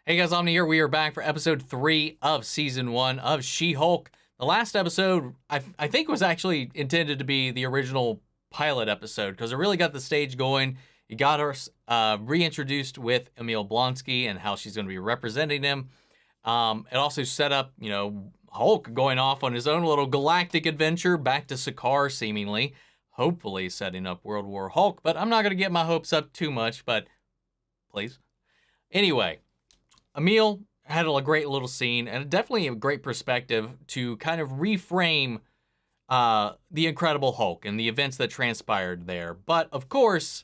Hey guys, Omni here. We are back for episode 3 of season 1 of She-Hulk. The last episode, I think, was actually intended to be the original pilot episode because it really got the stage going. It got us reintroduced with Emil Blonsky and how she's going to be representing him. It also set up, Hulk going off on his own little galactic adventure back to Sakaar, seemingly. Hopefully setting up World War Hulk, but I'm not going to get my hopes up too much, but please. Anyway. Emil had a great little scene and definitely a great perspective to kind of reframe the Incredible Hulk and the events that transpired there. But of course,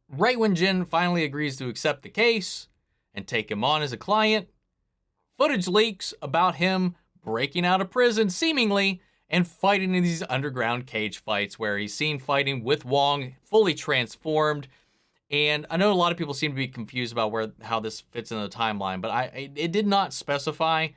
right when Jen finally agrees to accept the case and take him on as a client, footage leaks about him breaking out of prison, seemingly, and fighting in these underground cage fights where he's seen fighting with Wong, fully transformed. And I know a lot of people seem to be confused about how this fits in the timeline, but it did not specify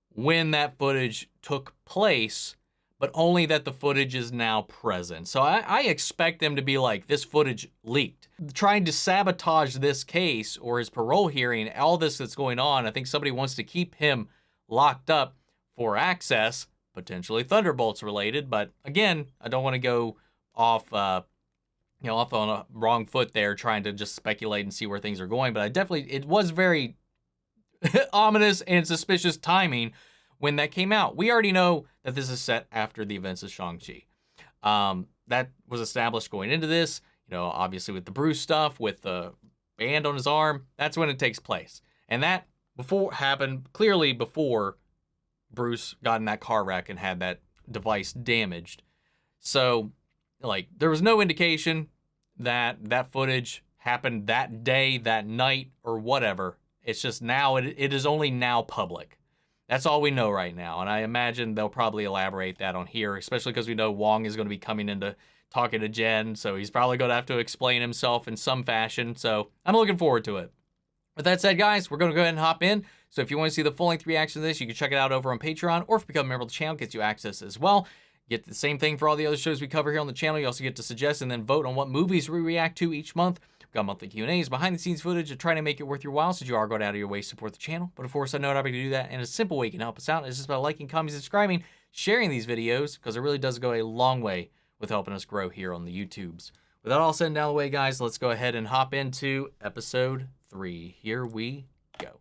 when that footage took place, but only that the footage is now present. So I expect them to be like, this footage leaked. Trying to sabotage this case or his parole hearing, all this that's going on, I think somebody wants to keep him locked up for access, potentially Thunderbolts related, but again, I don't want to go off off on a wrong foot there, trying to just speculate and see where things are going. But it was very ominous and suspicious timing when that came out. We already know that this is set after the events of Shang-Chi. That was established going into this, obviously with the Bruce stuff, with the band on his arm, that's when it takes place. And that happened clearly before Bruce got in that car wreck and had that device damaged. So, there was no indication that footage happened that day, that night, or whatever. It's just now, it is only now public. That's all we know right now. And I imagine they'll probably elaborate that on here, especially because we know Wong is going to be coming into talking to Jen. So he's probably going to have to explain himself in some fashion. So I'm looking forward to it. With that said, guys, we're going to go ahead and hop in. So if you want to see the full-length reaction to this, you can check it out over on Patreon, or if you become a member of the channel, it gets you access as well. Get the same thing for all the other shows we cover here on the channel. You also get to suggest and then vote on what movies we react to each month. We've got monthly Q&As, behind-the-scenes footage, and trying to make it worth your while, so you are going out of your way to support the channel. But of course, I know how to do that, and a simple way you can help us out is just by liking, commenting, subscribing, sharing these videos, because it really does go a long way with helping us grow here on the YouTubes. With that all said and down the way, guys, let's go ahead and hop into episode 3. Here we go.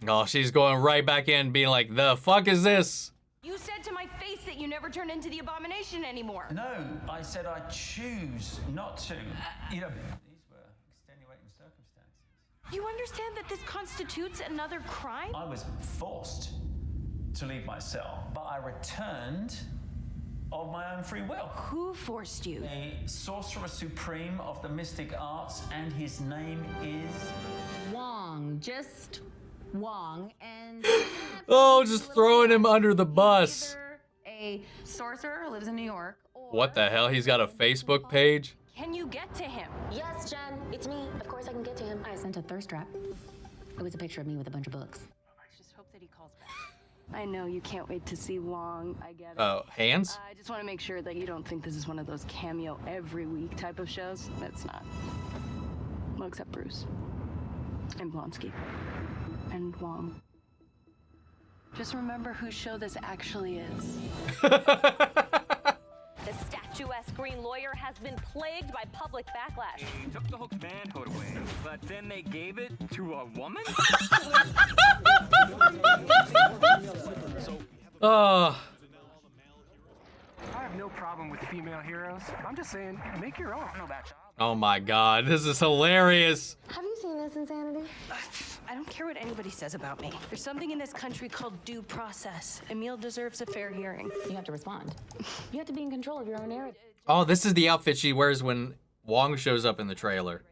Oh, she's going right back in, being like, the fuck is this? You said to my face that you never turn into the abomination anymore. No, I said I choose not to. These were extenuating circumstances. You understand that this constitutes another crime? I was forced to leave my cell, but I returned of my own free will. Who forced you? A sorcerer supreme of the mystic arts, and his name is... Wong, just Wong, and... Oh, just throwing him under the bus. A sorcerer who lives in New York. What the hell? He's got a Facebook page? Can you get to him? Yes, Jen, it's me. Of course I can get to him. I sent a thirst trap. It was a picture of me with a bunch of books. I just hope that he calls back. I know you can't wait to see Wong. I get it. Oh, hands? I just want to make sure that you don't think this is one of those cameo every week type of shows. It's not. Well, except Bruce. And Blonsky. And Wong. Just remember whose show this actually is. The statuesque green lawyer has been plagued by public backlash. They took the Hulk's manhood away, but then they gave it to a woman? Oh. I have no problem with female heroes. I'm just saying, make your own. No bad job. Oh my god, this is hilarious. Have you seen this insanity? I don't care what anybody says about me. There's something in this country called due process. Emil deserves a fair hearing. You have to respond. You have to be in control of your own narrative. Oh, this is the outfit she wears when Wong shows up in the trailer.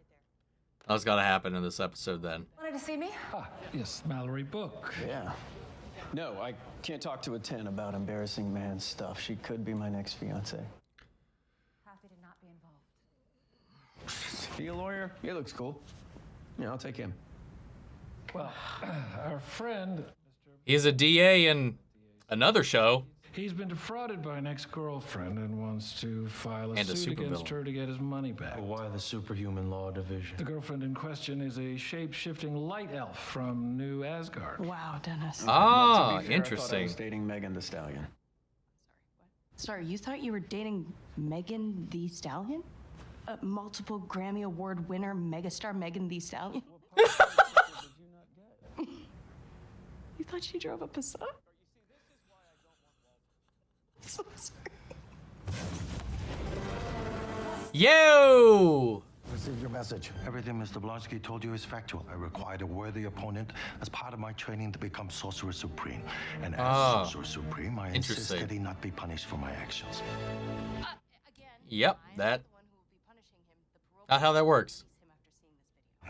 That's gotta happen in this episode then. Wanted to see me? Ah, yes, Mallory book. Yeah. No, I can't talk to a 10 about embarrassing man stuff. She could be my next fiance. Happy to not be involved. He a lawyer? He looks cool. Yeah, I'll take him. Well, our friend, He's a DA in another show. He's been defrauded by an ex-girlfriend and wants to file a And a suit against supervillain. her to get his money back. Why the superhuman law division? The girlfriend in question is a shape-shifting light elf from New Asgard. Wow, Dennis. Ah, Well, to be fair, I thought I interesting. was dating Megan the Stallion. Sorry, you thought you were dating Megan the Stallion? A multiple Grammy Award winner megastar Megan the Stallion? You thought she drove a Passat? So sorry. Yo! Received your message. Everything Mr. Blonsky told you is factual. I required a worthy opponent as part of my training to become Sorcerer Supreme. And as Sorcerer Supreme, I insist Interesting. that he not be punished for my actions. Yep, that. Not how that works.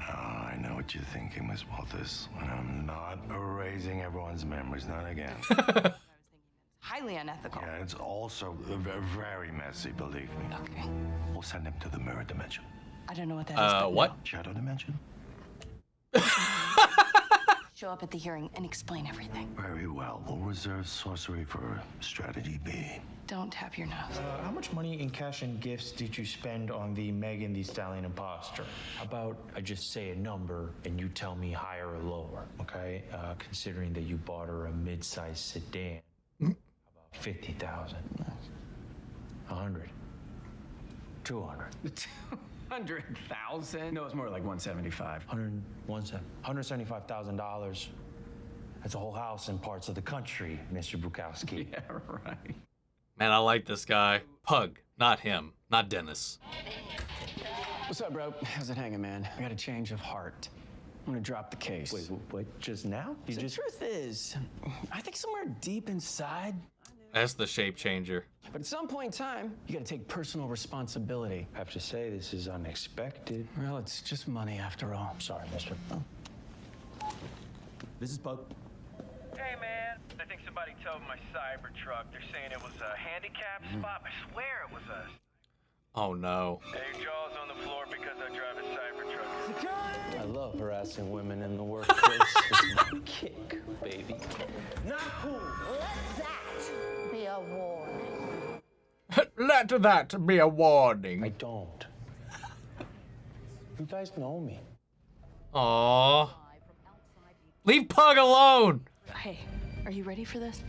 Oh, I know what you're thinking, Miss Walters. And I'm not erasing everyone's memories, not again. Highly unethical. Yeah, it's also very messy, believe me. Okay. We'll send him to the mirror dimension. I don't know what that is. But What? no. Shadow dimension? Show up at the hearing and explain everything. Very well. We'll reserve sorcery for strategy B. Don't tap your nose. How much money in cash and gifts did you spend on the Megan the Stallion imposter? How about I just say a number and you tell me higher or lower, okay? Considering that you bought her a mid-sized sedan. How about 50,000? 100. 200. 200,000? No, it's more like 175. $175,000. That's a whole house in parts of the country, Mr. Bukowski. Yeah, right. Man, I like this guy. Pug, not him. Not Dennis. What's up, bro? How's it hanging, man? I got a change of heart. I'm gonna drop the case. Wait, just now? The truth is, I think somewhere deep inside, That's the shape changer. but at some point in time, you gotta take personal responsibility. I have to say, this is unexpected. Well, it's just money after all. Sorry, mister. This is Pug. Hey, man. I think somebody towed my cyber truck. They're saying it was a handicap spot. I swear it was us. Oh no. Hey, Jaws on the floor because I drive a cyber truck. I love harassing women in the workplace. It's my kick, baby. Not cool. Let that be a warning. Let that be a warning. I don't. You guys know me. Aww. Leave Pug alone! Hey, are you ready for this?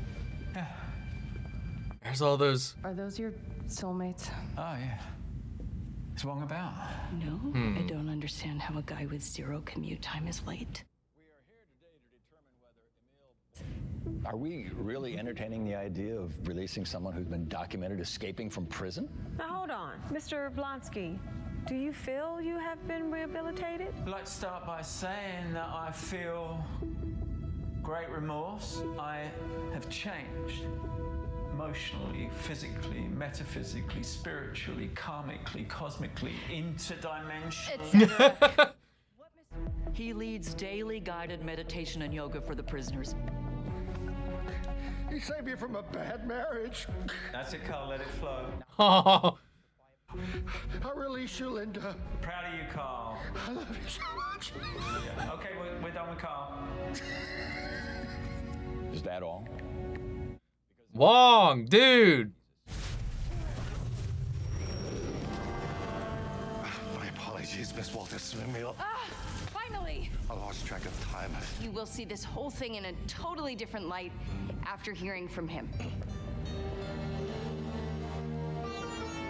There's all those. Are those your soulmates? Oh, yeah. What's Wong about? No, I don't understand how a guy with zero commute time is late. Are we really entertaining the idea of releasing someone who's been documented escaping from prison? Now hold on, Mr. Blonsky. Do you feel you have been rehabilitated? I'd like to start by saying that I feel great remorse. I have changed. Emotionally, physically, metaphysically, spiritually, karmically, cosmically, interdimensionally. He leads daily guided meditation and yoga for the prisoners. He saved me from a bad marriage. That's it, Carl. Let it flow. Oh, I release you, Linda. Proud of you, Carl. I love you so much. Yeah. Okay, we're done with Carl. Is that all? Wong, dude. My apologies, Miss Walters. Emil. Finally! I lost track of time. You will see this whole thing in a totally different light after hearing from him.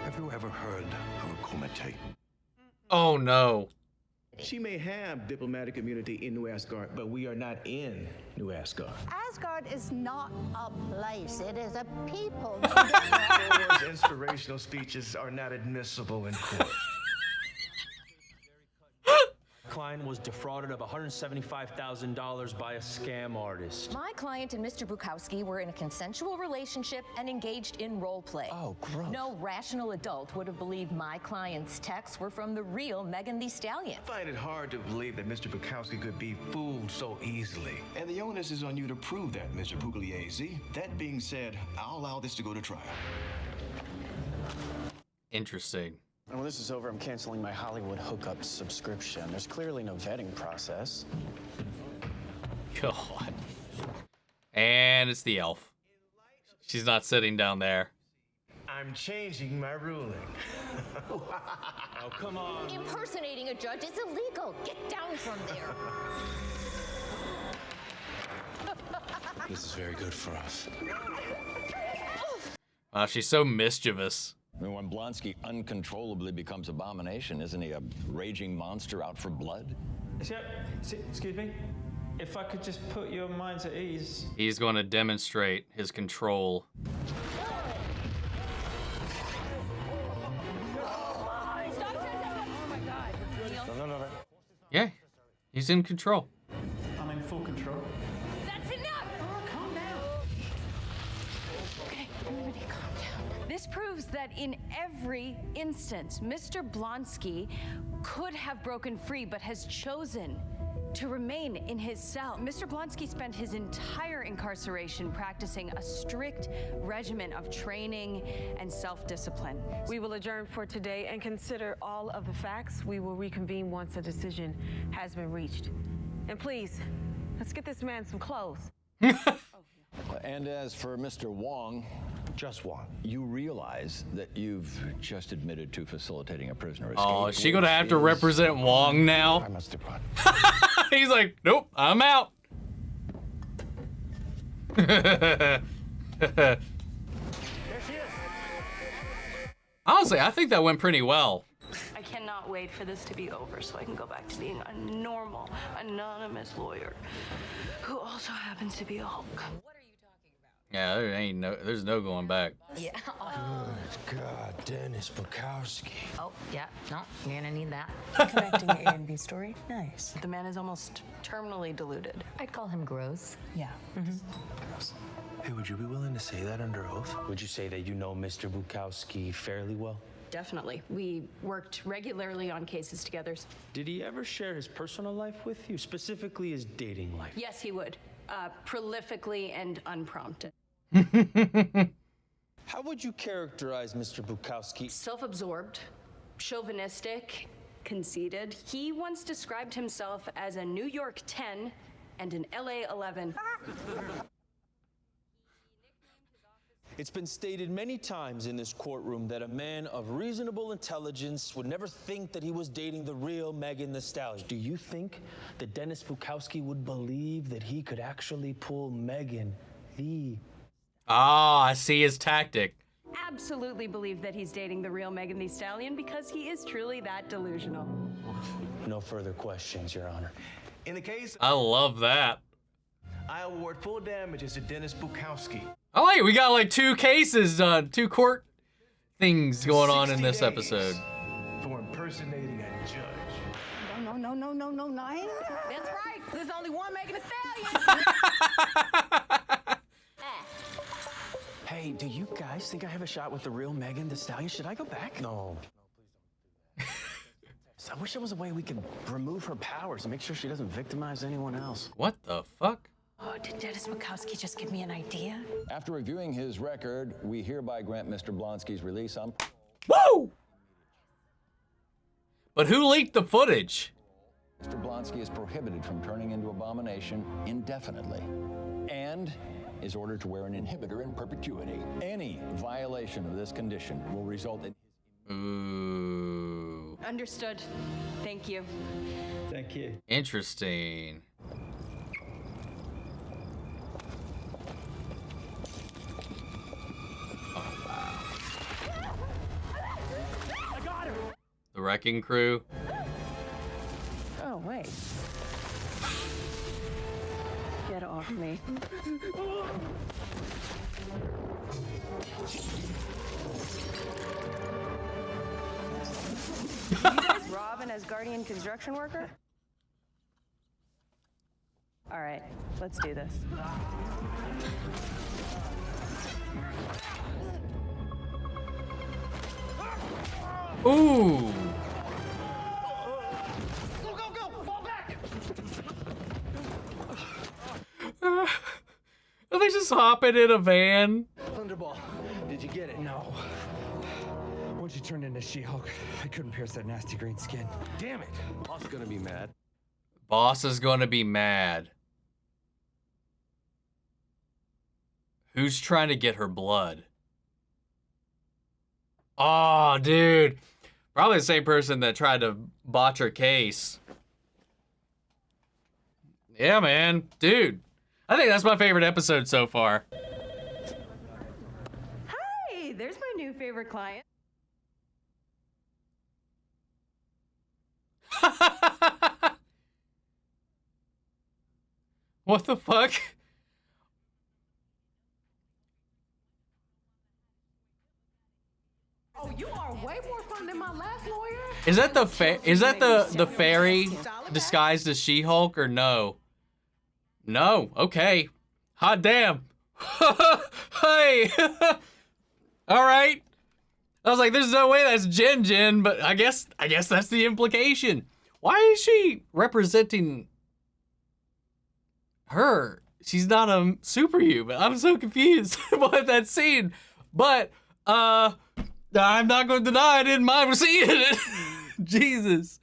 Have you ever heard of a kumite? Oh no. She may have diplomatic immunity in New Asgard, but we are not in New Asgard. Asgard is not a place, it is a people. Star Wars inspirational speeches are not admissible in court. Client was defrauded of $175,000 by a scam artist. My client and Mr. Bukowski were in a consensual relationship and engaged in role play. Oh, gross. No rational adult would have believed my client's texts were from the real Megan the Stallion. I find it hard to believe that Mr. Bukowski could be fooled so easily. And the onus is on you to prove that, Mr. Pugliese. That being said, I'll allow this to go to trial. Interesting. And when this is over, I'm canceling my Hollywood hookup subscription. There's clearly no vetting process. God. And it's the elf. She's not sitting down there. I'm changing my ruling. Oh, come on. Impersonating a judge is illegal. Get down from there. This is very good for us. Wow, she's so mischievous. I mean, when Blonsky uncontrollably becomes abomination, isn't he a raging monster out for blood? Excuse me? If I could just put your minds at ease. He's going to demonstrate his control. No. Yeah, he's in control. I'm in full control. That's enough! Oh, calm down. Okay, everybody calm down. This proves that in every instance, Mr. Blonsky could have broken free, but has chosen to remain in his cell. Mr. Blonsky spent his entire incarceration practicing a strict regimen of training and self-discipline. We will adjourn for today and consider all of the facts. We will reconvene once a decision has been reached. And please, let's get this man some clothes. And as for Mr. Wong, just Wong, you realize that you've just admitted to facilitating a prisoner escape. Oh, is she gonna have to represent Wong now? I must have run. He's like, nope, I'm out. Honestly, I think that went pretty well. I cannot wait for this to be over so I can go back to being a normal, anonymous lawyer who also happens to be a Hulk. Yeah, there's no going back. Yeah. Good God, Dennis Bukowski. Oh, yeah. No, you're gonna need that. Connecting the A and B story? Nice. The man is almost terminally deluded. I'd call him gross. Yeah. Hey, would you be willing to say that under oath? Would you say that you know Mr. Bukowski fairly well? Definitely. We worked regularly on cases together. Did he ever share his personal life with you, specifically his dating life? Yes, he would. Prolifically and unprompted. How would you characterize Mr. Bukowski? Self-absorbed, chauvinistic, conceited. He once described himself as a New York 10 and an LA 11. It's been stated many times in this courtroom that a man of reasonable intelligence would never think that he was dating the real Megan Thee Stallion. Do you think that Dennis Bukowski would believe that he could actually pull Megan the... Ah, I see his tactic. Absolutely believe that he's dating the real Megan Thee Stallion because he is truly that delusional. No further questions, Your Honor. In the case, I love that. I award full damages to Dennis Bukowski. I like it. We got like 2 cases done, 2 court things going on in this episode. For impersonating a judge. No, 9. That's right. There's only one Megan Thee Stallion. Hey, do you guys think I have a shot with the real Megan Thee Stallion? Should I go back? No. I wish there was a way we could remove her powers and make sure she doesn't victimize anyone else. What the fuck? Oh, did Dennis Bukowski just give me an idea? After reviewing his record, we hereby grant Mr. Blonsky's release on... Woo! But who leaked the footage? Mr. Blonsky is prohibited from turning into abomination indefinitely and is ordered to wear an inhibitor in perpetuity. Any violation of this condition will result in... Ooh. Understood. Thank you. Thank you. Interesting. The Wrecking Crew. Oh, wait. Get off me. You guys Robin as guardian construction worker? All right, let's do this. Ooh. Go! Fall back! Are they just hopping in a van? Thunderball, did you get it? No. Once you turned into She-Hulk, I couldn't pierce that nasty green skin. Damn it. Boss is gonna be mad. Boss is gonna be mad. Who's trying to get her blood? Oh, dude. Probably the same person that tried to botch her case. Yeah, man. Dude. I think that's my favorite episode so far. Hey, there's my new favorite client. What the fuck? Oh, you are way more fun than my last lawyer. Is that the the fairy disguised as She-Hulk or no? No. Okay. Hot damn. Hey. All right. I was like, there's no way that's Jen, but I guess that's the implication. Why is she representing her? She's not a superhuman. I'm so confused by that scene. But I'm not going to deny I didn't mind seeing it. Jesus.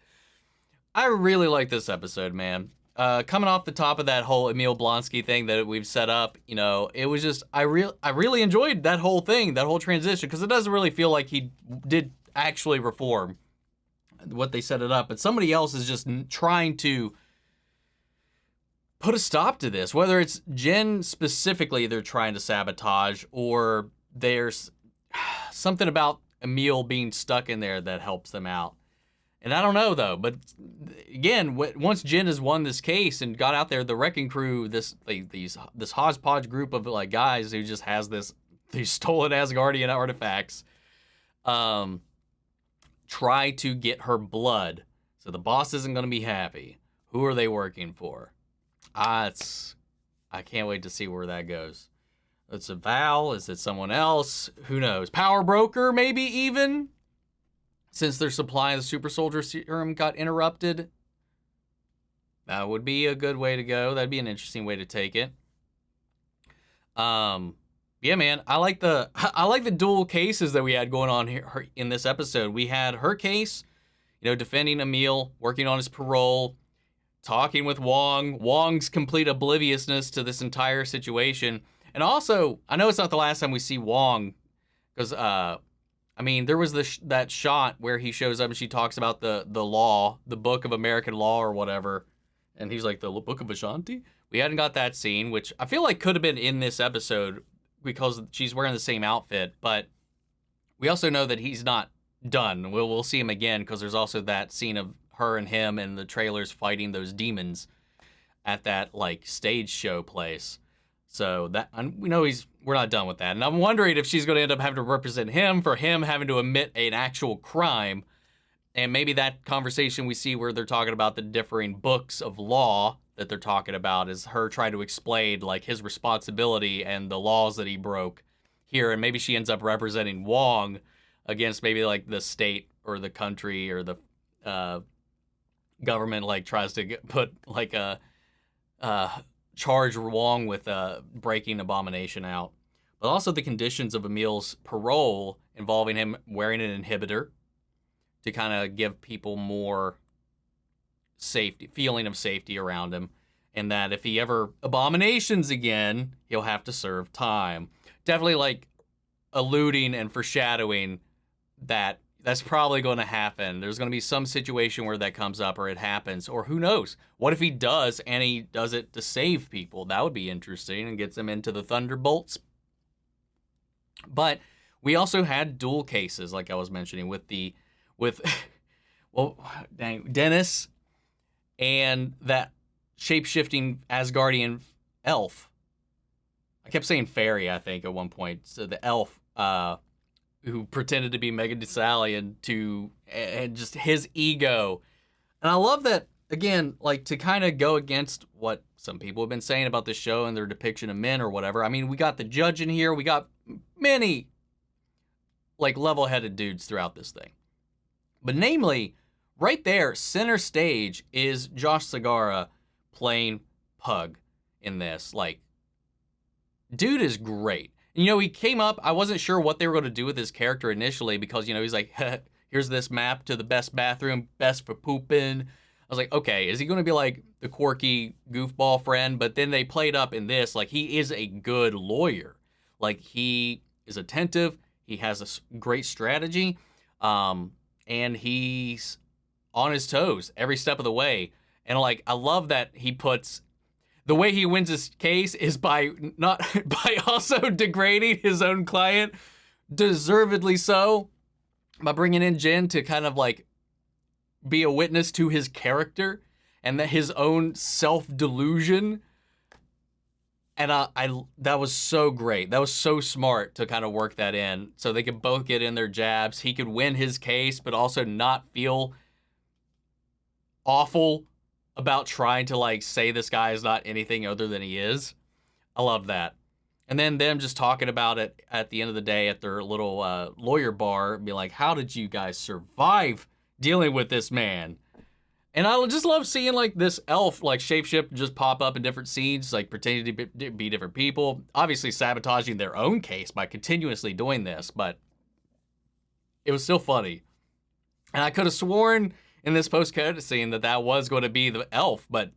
I really like this episode, man. Coming off the top of that whole Emil Blonsky thing that we've set up, you know, it was just, I really enjoyed that whole thing, that whole transition, because it doesn't really feel like he did actually reform what they set it up, but somebody else is just trying to put a stop to this, whether it's Jen specifically they're trying to sabotage, or there's something about Emil being stuck in there that helps them out. And I don't know, though, but again, once Jen has won this case and got out there, the Wrecking Crew, this hodgepodge group of like guys who just has these stolen Asgardian artifacts, try to get her blood. So the boss isn't going to be happy. Who are they working for? I can't wait to see where that goes. It's a Val. Is it someone else? Who knows? Power Broker, maybe even? Since their supply of the super soldier serum got interrupted. That would be a good way to go. That'd be an interesting way to take it. Yeah, man, I like the dual cases that we had going on here in this episode. We had her case, you know, defending Emil, working on his parole, talking with Wong, Wong's complete obliviousness to this entire situation. And also, I know it's not the last time we see Wong, because I mean, there was that shot where he shows up and she talks about the law, the Book of American Law or whatever. And he's like, the Book of Ashanti? We hadn't got that scene, which I feel like could have been in this episode because she's wearing the same outfit. But we also know that he's not done. We'll see him again because there's also that scene of her and him and the trailers fighting those demons at that like stage show place. So that we know we're not done with that. And I'm wondering if she's going to end up having to represent him for him having to admit an actual crime. And maybe that conversation we see where they're talking about the differing books of law that they're talking about is her trying to explain like his responsibility and the laws that he broke here. And maybe she ends up representing Wong against maybe like the state or the country or the government like tries to put like a charge Wong with breaking Abomination out. But also the conditions of Emil's parole involving him wearing an inhibitor to kind of give people more safety, feeling of safety around him. And that if he ever abominations again, he'll have to serve time. Definitely like alluding and foreshadowing that that's probably going to happen. There's going to be some situation where that comes up or it happens. Or who knows? What if he does and he does it to save people? That would be interesting and gets him into the Thunderbolts. But we also had dual cases, like I was mentioning, with Dennis and that shape-shifting Asgardian elf. I kept saying fairy, I think, at one point. So the elf who pretended to be Megan Thee Stallion and just his ego. And I love that, again, like to kind of go against what some people have been saying about this show and their depiction of men or whatever. I mean, we got the judge in here. We got many like level-headed dudes throughout this thing. But namely, right there, center stage is Josh Segarra playing Pug in this. Like, dude is great. You know, he came up, I wasn't sure what they were going to do with his character initially because, you know, he's like, here's this map to the best bathroom, best for pooping. I was like, okay, is he going to be like the quirky goofball friend? But then they played up in this, like he is a good lawyer. Like, he is attentive. He has a great strategy. And he's on his toes every step of the way. And, like, I love that he puts... The way he wins his case is by also degrading his own client, deservedly so, by bringing in Jen to kind of, like, be a witness to his character and that his own self-delusion. And that was so great. That was so smart to kind of work that in so they could both get in their jabs. He could win his case, but also not feel awful about trying to, like, say this guy is not anything other than he is. I love that. And then them just talking about it at the end of the day at their little lawyer bar, be like, how did you guys survive dealing with this man? And I just love seeing, like, this elf, like, shapeshift just pop up in different scenes, like, pretending to be different people. Obviously sabotaging their own case by continuously doing this, but it was still funny. And I could have sworn in this post-credit scene that was going to be the elf, but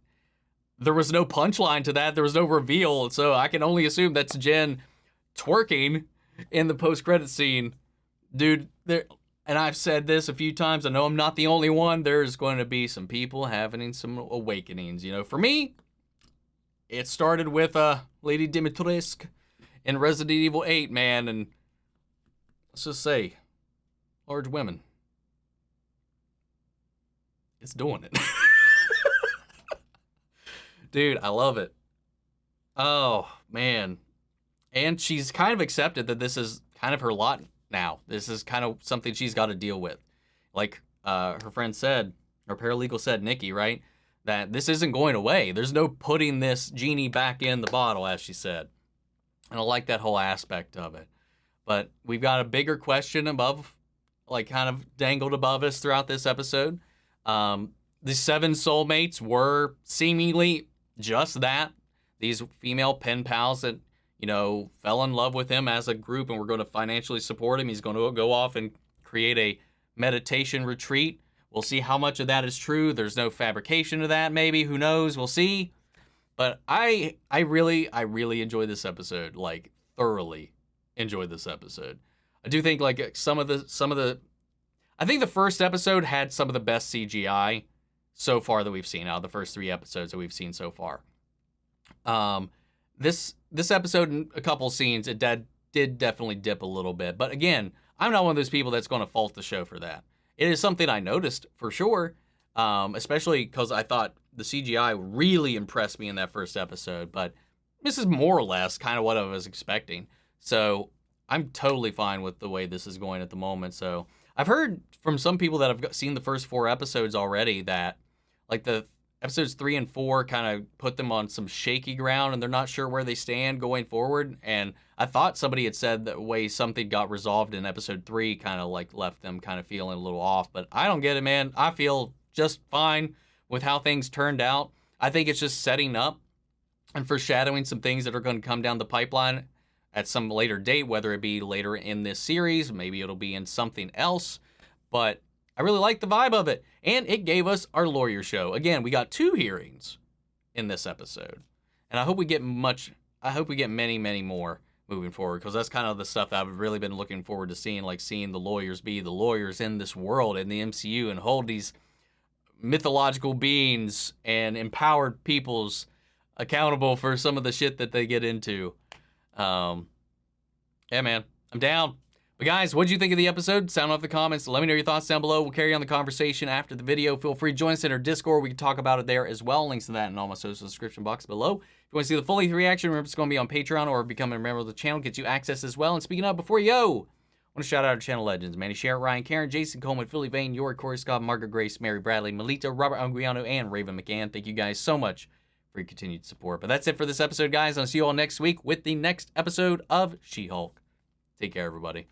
there was no punchline to that. There was no reveal, so I can only assume that's Jen twerking in the post-credit scene. Dude, there, and I've said this a few times, I know I'm not the only one, there's going to be some people having some awakenings. You know, for me, it started with Lady Dimitrescu in Resident Evil 8, man, and let's just say, large women. It's doing it. Dude, I love it. Oh, man. And she's kind of accepted that this is kind of her lot now. This is kind of something she's got to deal with. Like her friend said, her paralegal said, Nikki, right? That this isn't going away. There's no putting this genie back in the bottle, as she said. And I like that whole aspect of it. But we've got a bigger question above, like, kind of dangled above us throughout this episode. The 7 soulmates were seemingly just that. These female pen pals that, you know, fell in love with him as a group and were going to financially support him. He's going to go off and create a meditation retreat. We'll see how much of that is true. There's no fabrication of that, maybe. Who knows? We'll see. But I really enjoyed this episode. Like, thoroughly enjoyed this episode. I do think, like, some of the I think the first episode had some of the best CGI so far that we've seen out of the first 3 episodes that we've seen so far. This episode and a couple scenes, it did definitely dip a little bit. But again, I'm not one of those people that's going to fault the show for that. It is something I noticed for sure, especially because I thought the CGI really impressed me in that first episode. But this is more or less kind of what I was expecting. So I'm totally fine with the way this is going at the moment. So I've heard from some people that have seen the first 4 episodes already that, like, the episodes 3 and 4 kind of put them on some shaky ground and they're not sure where they stand going forward. And I thought somebody had said that way something got resolved in episode 3 kind of, like, left them kind of feeling a little off. But I don't get it, man. I feel just fine with how things turned out. I think it's just setting up and foreshadowing some things that are going to come down the pipeline at some later date, whether it be later in this series, maybe it'll be in something else. But I really like the vibe of it. And it gave us our lawyer show. Again, we got 2 hearings in this episode. And I hope we get many, many more moving forward, because that's kind of the stuff that I've really been looking forward to seeing, like seeing the lawyers be the lawyers in this world, in the MCU, and hold these mythological beings and empowered peoples accountable for some of the shit that they get into. Yeah, man, I'm down. But guys, what did you think of the episode? Sound off the comments. Let me know your thoughts down below. We'll carry on the conversation after the video. Feel free to join us in our Discord. We can talk about it there as well. Links to that in all my social description box below. If you want to see the full E3 reaction, remember it's going to be on Patreon, or becoming a member of the channel gets you access as well. And speaking of, before you go, I want to shout out our channel legends: Manny Sherritt, Ryan Karen, Jason Coleman, Philly Vane, York, Corey Scott, Margaret Grace, Mary Bradley, Melita, Robert Anguiano, and Raven McGann. Thank you guys so much for your continued support. But that's it for this episode, guys. I'll see you all next week with the next episode of She-Hulk. Take care, everybody.